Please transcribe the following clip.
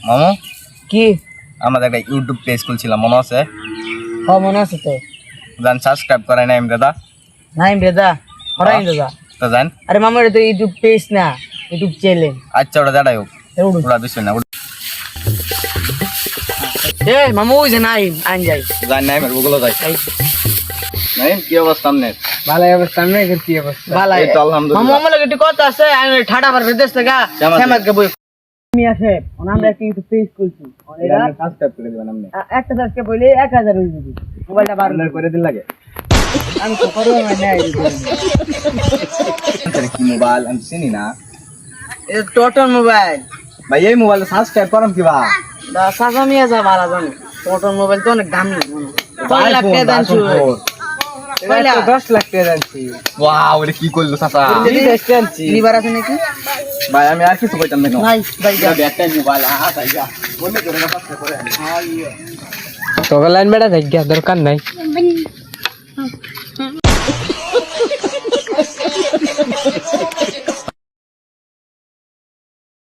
মামু কি আমাদের একটা ইউটিউব পেজ খুলছিলাম, মনে আছে? মনে আছে তো? জান সাবস্ক্রাইব করাই নাই দাদা। নাই বেদা হরাই দাদা। তো জান আরে মামার তো ইউটিউব পেজ না, ইউটিউব চ্যানেল। আচ্ছা ওটা দাঁড়াই হোক, ওটা বিষয় না। এ মামু ওই যে নাই আইন যাই জান নাই ওগুলো যাই নাই। কি অবস্থা আপনার? ভালো অবস্থা নেই, কি অবস্থা? ভালো এই তো আলহামদুলিল্লাহ। মামু আমার লাগে একটু কথা আছে, আমি ঠাডা পার বিদেশ থেকে শ্যামাদকে বই আমি আছে আমরা একটা ইউটিউব পেজ খুলছি। এটা সাবস্ক্রাইব করে দিবেন আপনি। একটা দাসকে বলে 1000 হয়ে যাবে। মোবাইলটা বার করে দিন লাগে। আমি তো করব না কি মোবাইল আমি চিনি না এই টোটন মোবাইল ভাই। এই মোবাইল সাবস্ক্রাইব করাম কি বা? দা সাজামিয়া যা ভালো জানো। টোটন মোবাইল তো অনেক দামি। 5 লাখ টাকা দাম ছিল। 10 লাখ টাকা দামছি। ওয়াও, এটা কি করলো চাচা? লিভার আছে নাকি ভাই আমি আর কিছু কইতাম না। নাই ভাই যা একটা মোবাইল তাই যা বললে করে না সাবস্ক্রাইব করে। তোকে লাইন বেড়া দেখ দরকার নাই।